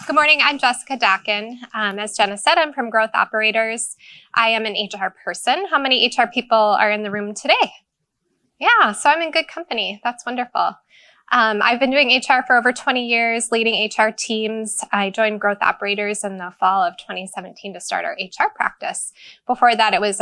Good morning, I'm Jessica Dakin. As Jenna said, I'm from Growth Operators. I am an HR person. How many HR people are in the room today? Yeah, so I'm in good company. That's wonderful. I've been doing HR for over 20 years, leading HR teams. I joined Growth Operators in the fall of 2017 to start our HR practice. Before that, it was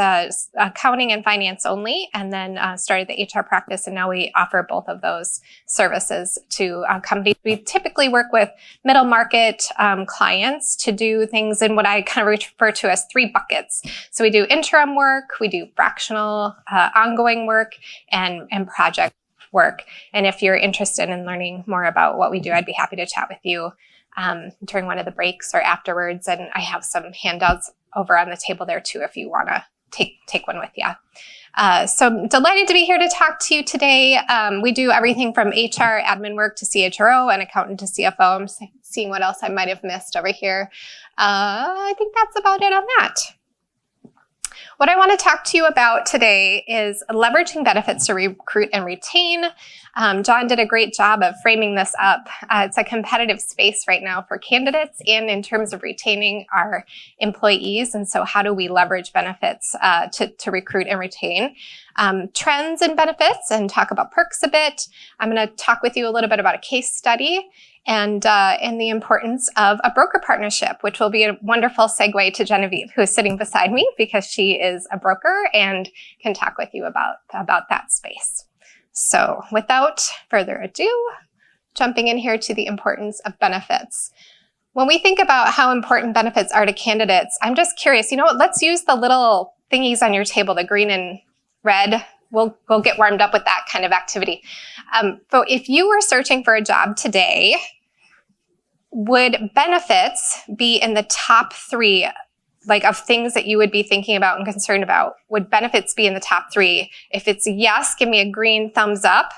accounting and finance only, and then started the HR practice, and now we offer both of those services to companies. We typically work with middle market clients to do things in what I kind of refer to as 3 buckets. So we do interim work, we do fractional ongoing work, and project work. And if you're interested in learning more about what we do, I'd be happy to chat with you during one of the breaks or afterwards. And I have some handouts over on the table there too, if you want to take one with you. So I'm delighted to be here to talk to you today. We do everything from HR admin work to CHRO and accountant to CFO. I'm seeing what else I might have missed over here. I think that's about it on that. What I want to talk to you about today is leveraging benefits to recruit and retain. John did a great job of framing this up. It's a competitive space right now for candidates and in terms of retaining our employees. And so how do we leverage benefits to recruit and retain? Trends in benefits and talk about perks a bit. I'm going to talk with you a little bit about a case study and the importance of a broker partnership, which will be a wonderful segue to Genevieve, who is sitting beside me because she is a broker and can talk with you about that space. So without further ado, jumping in here to the importance of benefits. When we think about how important benefits are to candidates, I'm just curious, let's use the little thingies on your table, the green and red. We'll get warmed up with that kind of activity. So if you were searching for a job today, would benefits be in the top 3, of things that you would be thinking about and concerned about? Would benefits be in the top 3? If it's yes, give me a green thumbs up.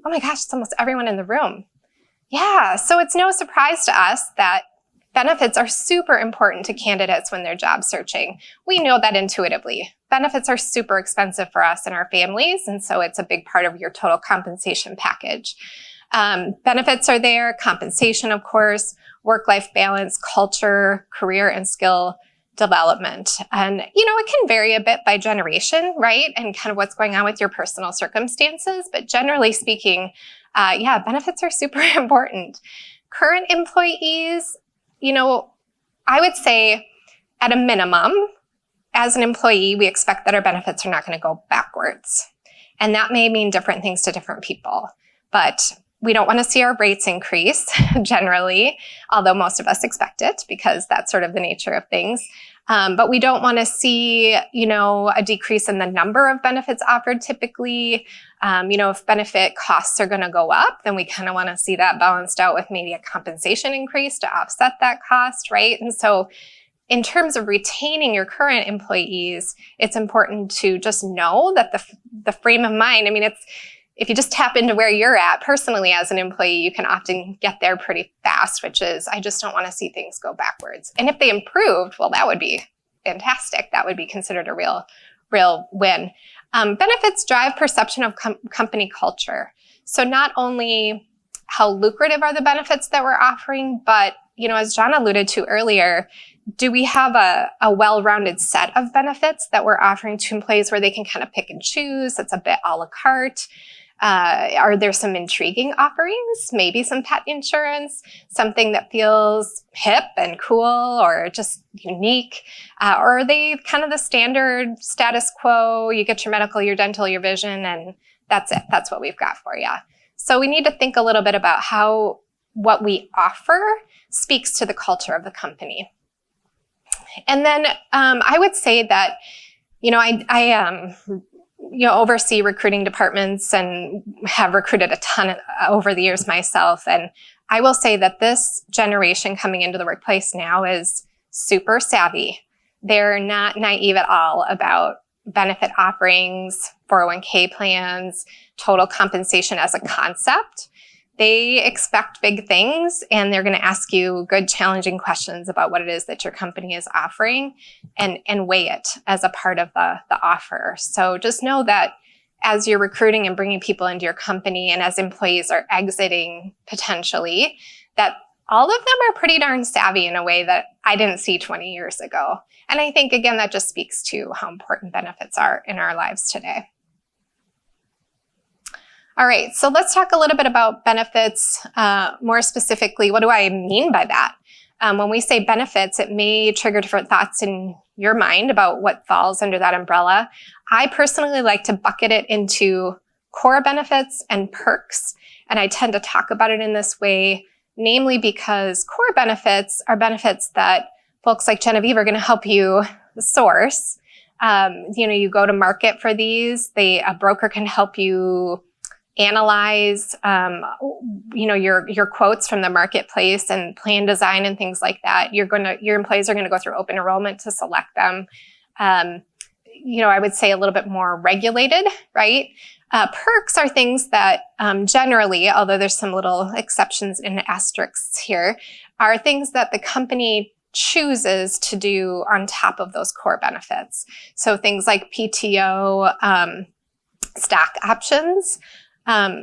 Oh my gosh, it's almost everyone in the room. Yeah, so it's no surprise to us that benefits are super important to candidates when they're job searching. We know that intuitively. Benefits are super expensive for us and our families, and so it's a big part of your total compensation package. Benefits are there, compensation, of course, work-life balance, culture, career and skill development. And, it can vary a bit by generation, right? And kind of what's going on with your personal circumstances. But generally speaking, benefits are super important. Current employees, I would say at a minimum, as an employee, we expect that our benefits are not going to go backwards. And that may mean different things to different people. But we don't want to see our rates increase generally, although most of us expect it because that's sort of the nature of things. But we don't want to see, a decrease in the number of benefits offered typically. If benefit costs are going to go up, then we kind of want to see that balanced out with maybe a compensation increase to offset that cost, right? And so in terms of retaining your current employees, it's important to just know that the frame of mind, if you just tap into where you're at personally as an employee, you can often get there pretty fast, which is, I just don't want to see things go backwards. And if they improved, well, that would be fantastic. That would be considered a real win. Benefits drive perception of company culture. So not only how lucrative are the benefits that we're offering, but, as John alluded to earlier, do we have a well-rounded set of benefits that we're offering to employees where they can kind of pick and choose? It's a bit a la carte. Are there some intriguing offerings? Maybe some pet insurance, something that feels hip and cool or just unique? Or are they kind of the standard status quo? You get your medical, your dental, your vision, and that's it. That's what we've got for you. So we need to think a little bit about how what we offer speaks to the culture of the company. And then I would say that, I oversee recruiting departments and have recruited a ton over the years myself. And I will say that this generation coming into the workplace now is super savvy. They're not naive at all about benefit offerings, 401k plans, total compensation as a concept. They expect big things, and they're going to ask you good, challenging questions about what it is that your company is offering and weigh it as a part of the offer. So just know that as you're recruiting and bringing people into your company and as employees are exiting potentially, that all of them are pretty darn savvy in a way that I didn't see 20 years ago. And I think, again, that just speaks to how important benefits are in our lives today. All right, so let's talk a little bit about benefits. More specifically, what do I mean by that? When we say benefits, it may trigger different thoughts in your mind about what falls under that umbrella. I personally like to bucket it into core benefits and perks, and I tend to talk about it in this way, namely because core benefits are benefits that folks like Genevieve are going to help you source. You go to market for these. A broker can help you analyze, your quotes from the marketplace and plan design and things like that. Your employees are going to go through open enrollment to select them. I would say a little bit more regulated, right? Perks are things that generally, although there's some little exceptions and asterisks here, are things that the company chooses to do on top of those core benefits. So things like PTO, stock options.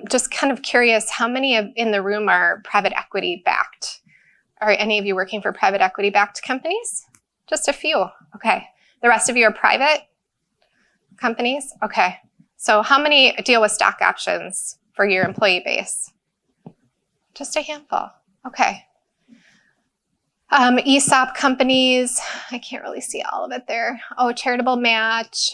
Just kind of curious, how many in the room are private equity backed? Are any of you working for private equity backed companies? Just a few. Okay. The rest of you are private companies? Okay. So how many deal with stock options for your employee base? Just a handful. Okay. ESOP companies, I can't really see all of it there. Oh, charitable match,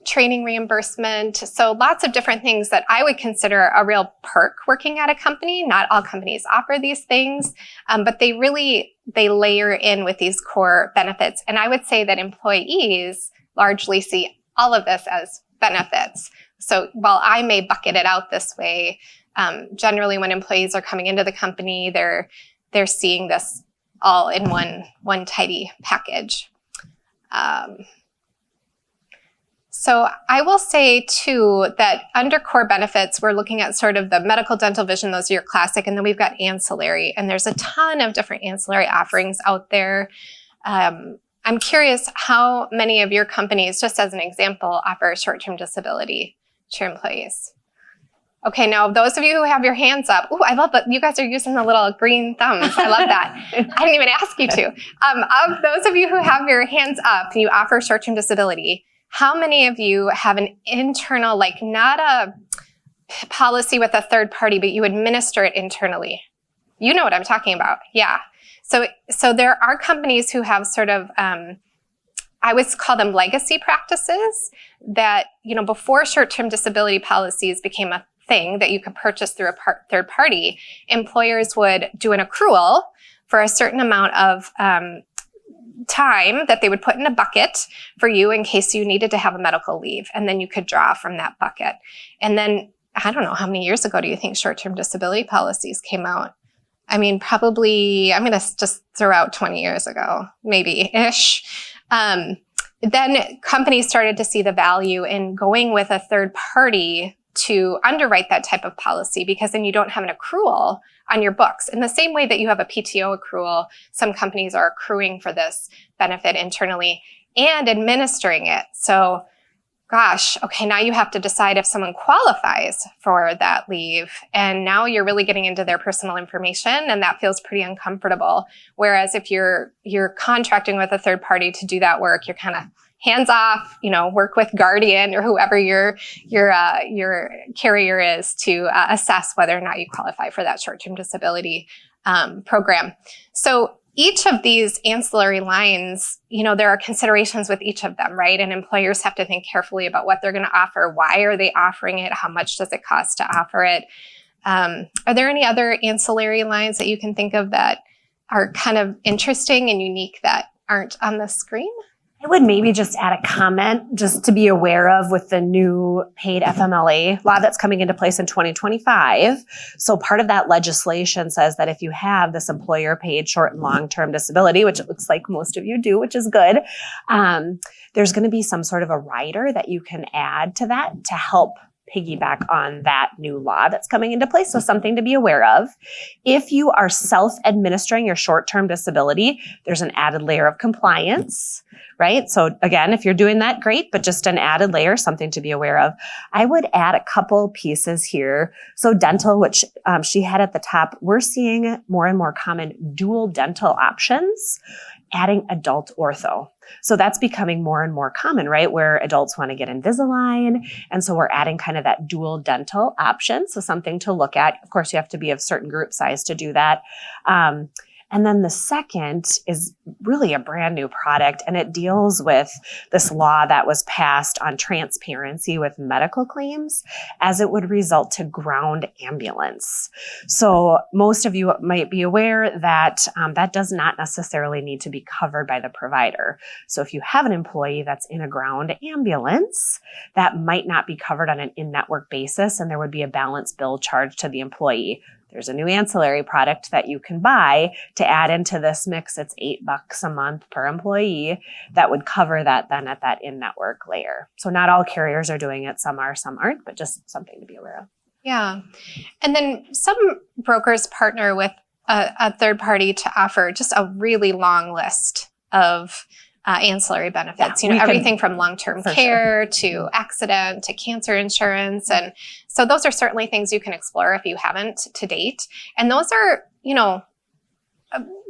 training reimbursement. So lots of different things that I would consider a real perk working at a company. Not all companies offer these things, but they layer in with these core benefits. And I would say that employees largely see all of this as benefits. So while I may bucket it out this way, generally when employees are coming into the company, they're seeing this all in one tidy package. So I will say too that under core benefits, we're looking at sort of the medical, dental, vision. Those are your classic. And then we've got ancillary. And there's a ton of different ancillary offerings out there. I'm curious how many of your companies, just as an example, offer short-term disability to your employees. Okay, now those of you who have your hands up, I love that you guys are using the little green thumbs. I love that. I didn't even ask you to. Of those of you who have your hands up and you offer short-term disability, how many of you have an internal, like not a policy with a third party, but you administer it internally? You know what I'm talking about. Yeah. So there are companies who have sort of, I would call them legacy practices that, before short-term disability policies became a thing that you could purchase through a third party, employers would do an accrual for a certain amount of time that they would put in a bucket for you in case you needed to have a medical leave. And then you could draw from that bucket. And then, I don't know, how many years ago do you think short-term disability policies came out? I mean, probably, I'm going to just throw out 20 years ago, maybe-ish. Then companies started to see the value in going with a third party to underwrite that type of policy, because then you don't have an accrual on your books. In the same way that you have a PTO accrual, some companies are accruing for this benefit internally and administering it. So, gosh, okay, now you have to decide if someone qualifies for that leave. And now you're really getting into their personal information, and that feels pretty uncomfortable. Whereas if you're contracting with a third party to do that work, you're kind of hands off, work with Guardian or whoever your carrier is to assess whether or not you qualify for that short-term disability program. So each of these ancillary lines, there are considerations with each of them, right? And employers have to think carefully about what they're going to offer. Why are they offering it? How much does it cost to offer it? Are there any other ancillary lines that you can think of that are kind of interesting and unique that aren't on the screen? I would maybe just add a comment just to be aware of with the new paid FMLA law that's coming into place in 2025. So part of that legislation says that if you have this employer paid short and long-term disability, which it looks like most of you do, which is good, there's going to be some sort of a rider that you can add to that to help piggyback on that new law that's coming into place. So something to be aware of. If you are self-administering your short-term disability, there's an added layer of compliance, right? So again, if you're doing that, great, but just an added layer, something to be aware of. I would add a couple pieces here. So dental, which she had at the top, we're seeing more and more common dual dental options, adding adult ortho. So that's becoming more and more common, right? Where adults want to get Invisalign. And so we're adding kind of that dual dental option. So something to look at. Of course, you have to be of certain group size to do that. And then the second is really a brand new product, and it deals with this law that was passed on transparency with medical claims as it would result to ground ambulance. So most of you might be aware that that does not necessarily need to be covered by the provider. So if you have an employee that's in a ground ambulance, that might not be covered on an in-network basis, and there would be a balance bill charged to the employee. There's a new ancillary product that you can buy to add into this mix. It's $8 a month per employee that would cover that then at that in-network layer. So not all carriers are doing it. Some are, some aren't, but just something to be aware of. Yeah. And then some brokers partner with a third party to offer just a really long list of ancillary benefits, Yeah, everything from long-term care to accident to cancer insurance. And so those are certainly things you can explore if you haven't to date. And those are,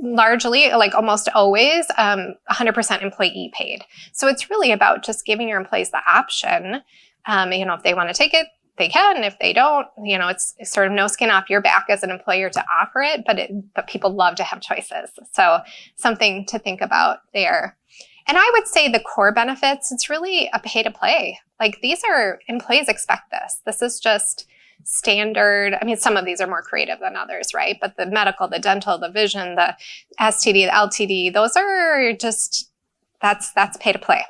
largely, like almost always, 100% employee paid. So it's really about just giving your employees the option. If they want to take it, they can. If they don't, it's sort of no skin off your back as an employer to offer it, but people love to have choices. So something to think about there. And I would say the core benefits, it's really a pay to play. Like employees expect this. This is just standard. I mean, some of these are more creative than others, right? But the medical, the dental, the vision, the STD, the LTD, those are just, that's pay to play.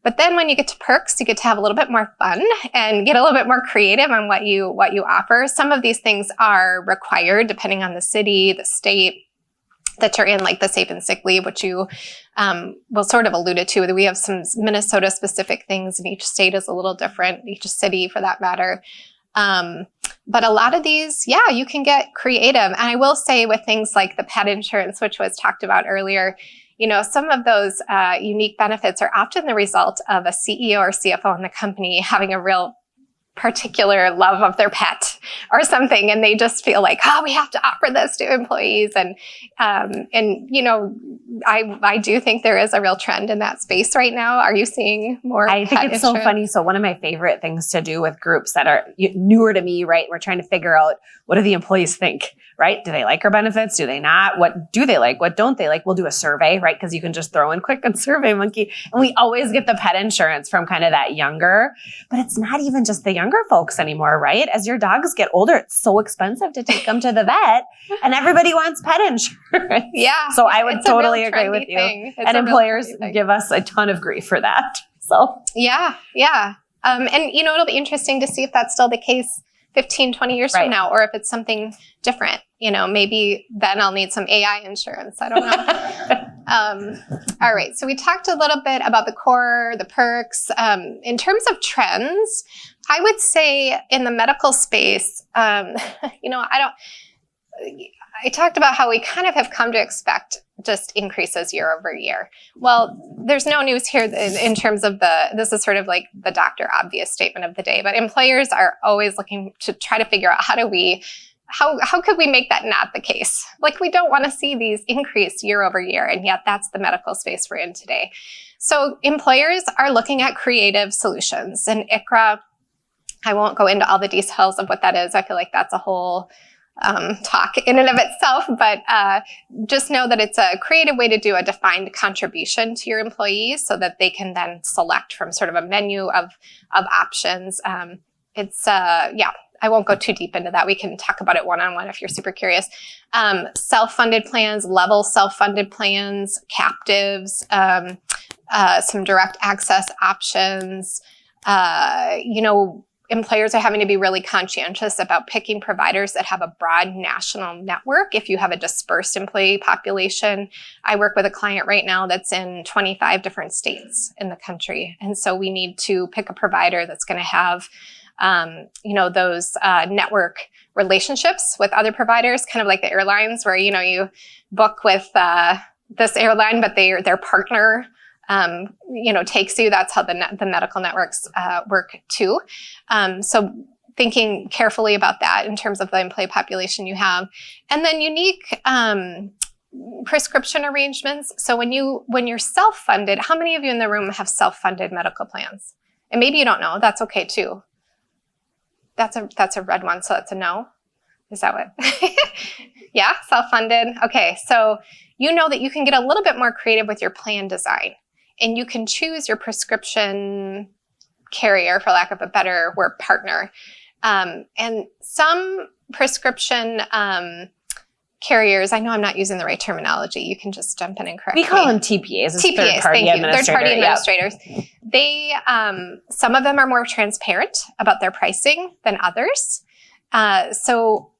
But then when you get to perks, you get to have a little bit more fun and get a little bit more creative on what you offer. Some of these things are required depending on the city, the state that you're in, like the safe and sick leave, which you will sort of alluded to. We have some Minnesota specific things, and each state is a little different, each city for that matter. But a lot of these, you can get creative. And I will say with things like the pet insurance, which was talked about earlier, some of those unique benefits are often the result of a CEO or CFO in the company having a real particular love of their pet or something, and they just feel like, we have to offer this to employees. And I do think there is a real trend in that space right now. Are you seeing more? I think it's so funny. So one of my favorite things to do with groups that are newer to me, right? We're trying to figure out, what do the employees think, right? Do they like our benefits? Do they not? What do they like? What don't they like? We'll do a survey, right? Because you can just throw in quick on Survey Monkey. And we always get the pet insurance from kind of that younger, but it's not even just the younger folks anymore, right? As your dogs get older, it's so expensive to take them to the vet, and everybody wants pet insurance. Yeah. So I would totally agree with you. And employers give us a ton of grief for that. So yeah. And it'll be interesting to see if that's still the case 15, 20 years from now, or if it's something different. Maybe then I'll need some AI insurance. I don't know. All right. So we talked a little bit about the core, the perks. In terms of trends, I would say in the medical space, I talked about how we kind of have come to expect just increases year over year. Well, there's no news here in terms of this is sort of like the Dr. Obvious statement of the day, but employers are always looking to try to figure out how could we make that not the case? Like, we don't want to see these increase year over year, and yet that's the medical space we're in today. So employers are looking at creative solutions, and ICHRA, I won't go into all the details of what that is. I feel like that's a whole talk in and of itself, but just know that it's a creative way to do a defined contribution to your employees so that they can then select from sort of a menu of options. I won't go too deep into that. We can talk about it one-on-one if you're super curious. Self-funded plans, level self-funded plans, captives, some direct access options. Employers are having to be really conscientious about picking providers that have a broad national network. If you have a dispersed employee population, I work with a client right now that's in 25 different states in the country. And so we need to pick a provider that's going to have those network relationships with other providers, kind of like the airlines where, you book with this airline, but their partner, takes you. That's how the medical networks work too. So thinking carefully about that in terms of the employee population you have. And then unique prescription arrangements. So when you're self-funded, how many of you in the room have self-funded medical plans? And maybe you don't know, that's okay too. That's a red one, so that's a no. Is that what? Yeah, self-funded. Okay, so you know that you can get a little bit more creative with your plan design, and you can choose your prescription carrier, for lack of a better word, partner. And some prescription carriers, I know I'm not using the right terminology. You can just jump in and correct me. We call them TPAs. TPAs, thank you. Third-party administrators. Yep. They, some of them are more transparent about their pricing than others. So,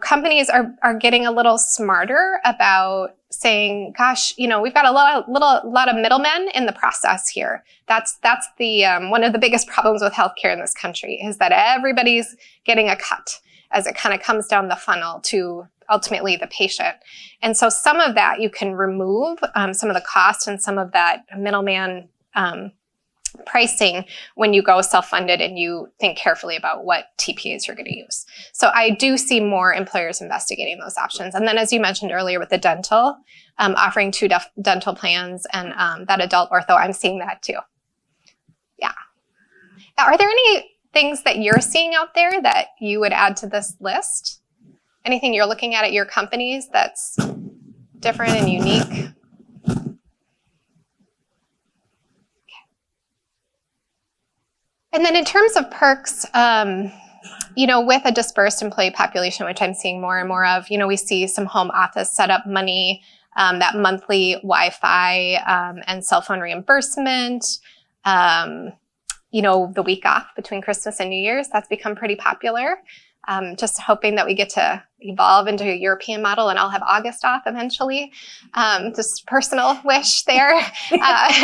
companies are getting a little smarter about saying, gosh, we've got a lot of middlemen in the process here. That's the one of the biggest problems with healthcare in this country is that everybody's getting a cut as it kind of comes down the funnel to ultimately the patient. And so some of that you can remove, some of the cost and some of that middleman pricing when you go self-funded and you think carefully about what TPAs you're going to use. So I do see more employers investigating those options. And then as you mentioned earlier with the dental, offering 2 dental plans and that adult ortho, I'm seeing that too. Yeah. Are there any things that you're seeing out there that you would add to this list? Anything you're looking at your companies that's different and unique? And then in terms of perks, with a dispersed employee population, which I'm seeing more and more of, we see some home office setup money, that monthly Wi-Fi and cell phone reimbursement, the week off between Christmas and New Year's, that's become pretty popular. Just hoping that we get to evolve into a European model and I'll have August off eventually. Just personal wish there.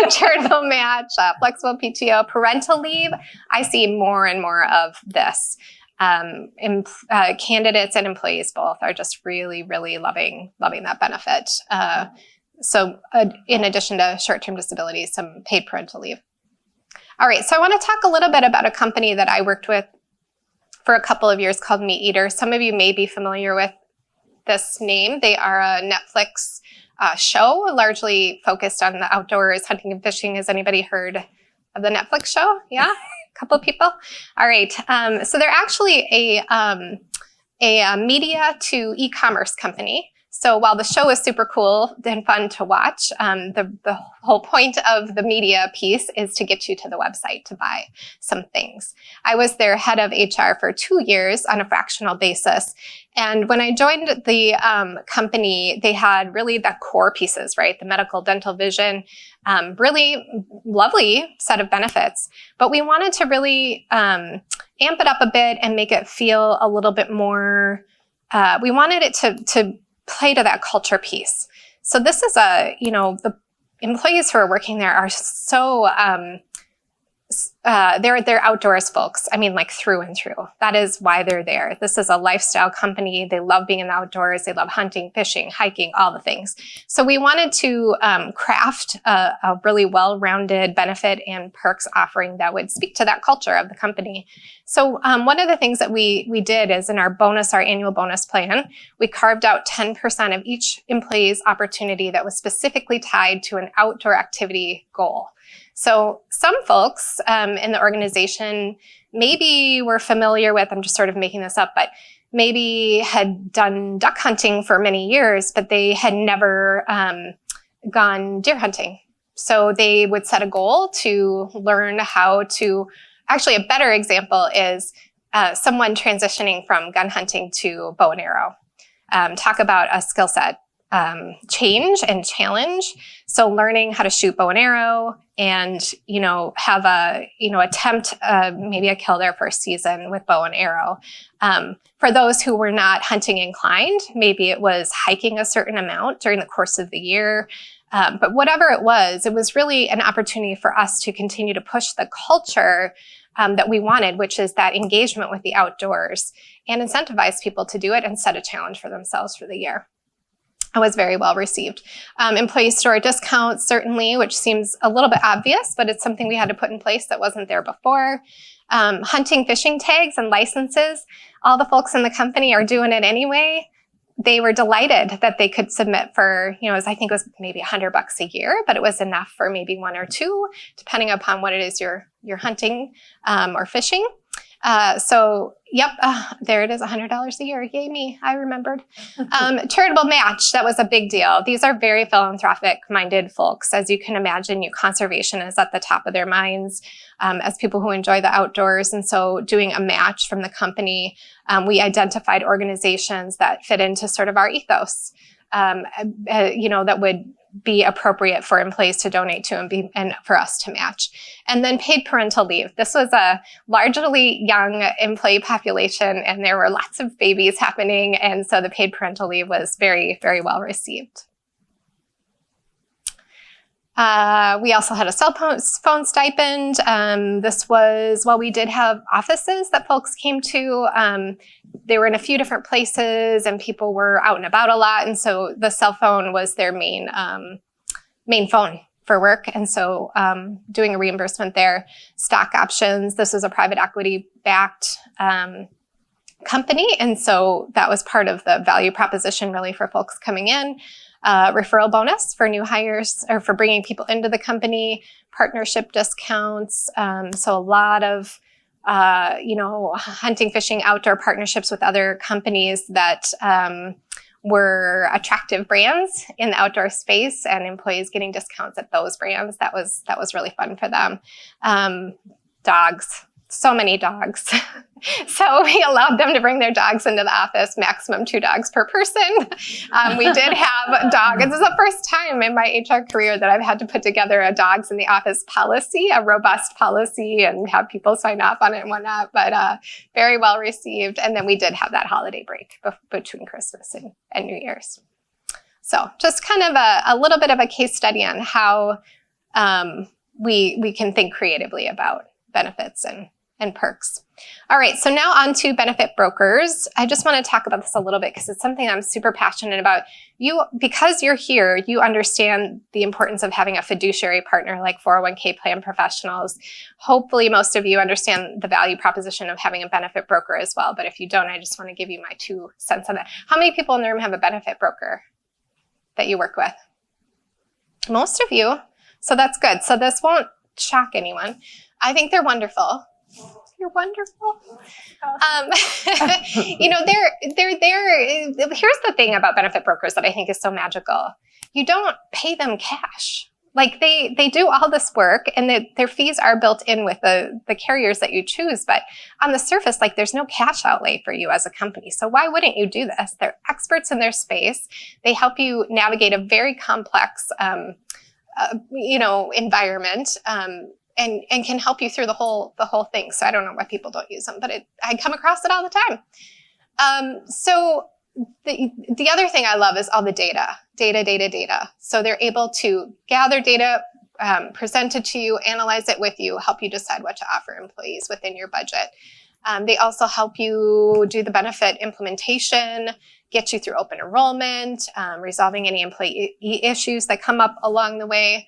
Charitable match, flexible PTO, parental leave. I see more and more of this. Candidates and employees both are just really, really loving that benefit. So in addition to short-term disability, some paid parental leave. All right, so I want to talk a little bit about a company that I worked with for a couple of years called Meat Eater. Some of you may be familiar with this name. They are a Netflix show, largely focused on the outdoors, hunting and fishing. Has anybody heard of the Netflix show? Yeah, a couple of people. All right. So they're actually a media to e-commerce company. So while the show is super cool and fun to watch, the whole point of the media piece is to get you to the website to buy some things. I was their head of HR for 2 years on a fractional basis. And when I joined the company, they had really the core pieces, right? The medical, dental, vision, really lovely set of benefits. But we wanted to really amp it up a bit and make it feel a little bit more, we wanted it to play to that culture piece. So this is the employees who are working there are so, they're outdoors folks. I mean, like through and through. That is why they're there. This is a lifestyle company. They love being in the outdoors. They love hunting, fishing, hiking, all the things. So we wanted to craft a really well-rounded benefit and perks offering that would speak to that culture of the company. So one of the things that we did is in our annual bonus plan, we carved out 10% of each employee's opportunity that was specifically tied to an outdoor activity goal. So some folks in the organization maybe were familiar with, I'm just sort of making this up, but maybe had done duck hunting for many years, but they had never gone deer hunting. So they would set a goal to learn how to, actually a better example is someone transitioning from gun hunting to bow and arrow. Talk about a skill set change and challenge. So learning how to shoot bow and arrow and, have attempt maybe a kill their first season with bow and arrow. For those who were not hunting inclined, maybe it was hiking a certain amount during the course of the year. But whatever it was really an opportunity for us to continue to push the culture that we wanted, which is that engagement with the outdoors, and incentivize people to do it and set a challenge for themselves for the year. It was very well received. Employee store discounts, certainly, which seems a little bit obvious, but it's something we had to put in place that wasn't there before. Hunting, fishing tags and licenses. All the folks in the company are doing it anyway. They were delighted that they could submit for, I think it was maybe $100 a year, but it was enough for maybe one or two, depending upon what it is you're hunting or fishing. There it is, $100 a year. Yay me, I remembered. Charitable match, that was a big deal. These are very philanthropic-minded folks. As you can imagine, conservation is at the top of their minds as people who enjoy the outdoors. And so doing a match from the company, we identified organizations that fit into sort of our ethos, that would be appropriate for employees to donate to and for us to match. And then paid parental leave. This was a largely young employee population, and there were lots of babies happening. And so the paid parental leave was very, very well received. We also had a cell phone stipend. This was, while we did have offices that folks came to, they were in a few different places and people were out and about a lot. And so the cell phone was their main phone for work. And so doing a reimbursement there. Stock options. This was a private equity backed company. And so that was part of the value proposition really for folks coming in. Referral bonus for new hires or for bringing people into the company, partnership discounts. So a lot of, hunting, fishing, outdoor partnerships with other companies that were attractive brands in the outdoor space, and employees getting discounts at those brands. That was really fun for them. Dogs. So many dogs. So we allowed them to bring their dogs into the office, maximum 2 dogs per person. We did have a dog. This is the first time in my HR career that I've had to put together a dogs in the office policy, a robust policy, and have people sign off on it and whatnot, but very well received. And then we did have that holiday break between Christmas and New Year's. So just kind of a little bit of a case study on how we can think creatively about benefits and perks. All right, so now on to benefit brokers. I just want to talk about this a little bit because it's something I'm super passionate about. Because you're here, you understand the importance of having a fiduciary partner like 401k plan professionals. Hopefully most of you understand the value proposition of having a benefit broker as well. But if you don't, I just want to give you my 2 cents on that. How many people in the room have a benefit broker that you work with? Most of you. So that's good. So this won't shock anyone. I think they're wonderful. You're wonderful. They're there. Here's the thing about benefit brokers that I think is so magical. You don't pay them cash. Like they do all this work, and their fees are built in with the carriers that you choose. But on the surface, there's no cash outlay for you as a company. So why wouldn't you do this? They're experts in their space. They help you navigate a very complex, environment. And can help you through the whole thing. So I don't know why people don't use them, but I come across it all the time. So the other thing I love is all the data. So they're able to gather data, present it to you, analyze it with you, help you decide what to offer employees within your budget. They also help you do the benefit implementation, get you through open enrollment, resolving any employee issues that come up along the way.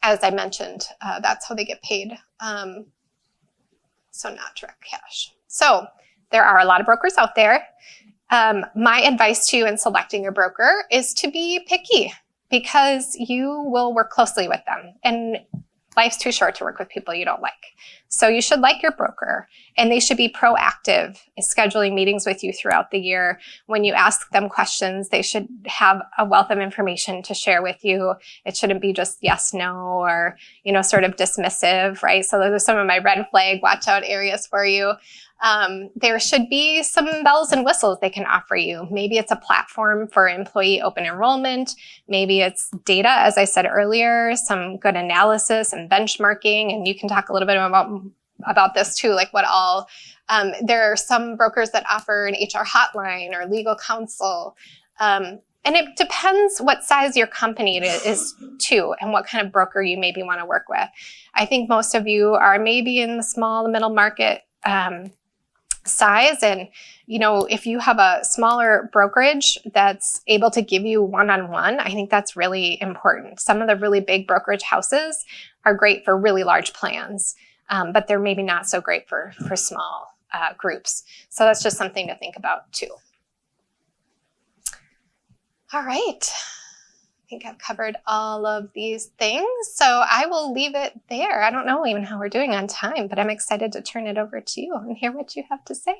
As I mentioned, that's how they get paid. So not direct cash. So there are a lot of brokers out there. My advice to you in selecting your broker is to be picky because you will work closely with them. And life's too short to work with people you don't like. So you should like your broker, and they should be proactive in scheduling meetings with you throughout the year. When you ask them questions, they should have a wealth of information to share with you. It shouldn't be just yes, no, or, sort of dismissive, right? So those are some of my red flag watch out areas for you. There should be some bells and whistles they can offer you. Maybe it's a platform for employee open enrollment. Maybe it's data, as I said earlier, some good analysis and benchmarking. And you can talk a little bit about this too, like what all, there are some brokers that offer an HR hotline or legal counsel. And it depends what size your company is too, and what kind of broker you maybe want to work with. I think most of you are maybe in the small to middle market size. And, if you have a smaller brokerage that's able to give you one-on-one, I think that's really important. Some of the really big brokerage houses are great for really large plans, but they're maybe not so great for small groups. So that's just something to think about too. All right. I think I've covered all of these things, so I will leave it there. I don't know even how we're doing on time, but I'm excited to turn it over to you and hear what you have to say.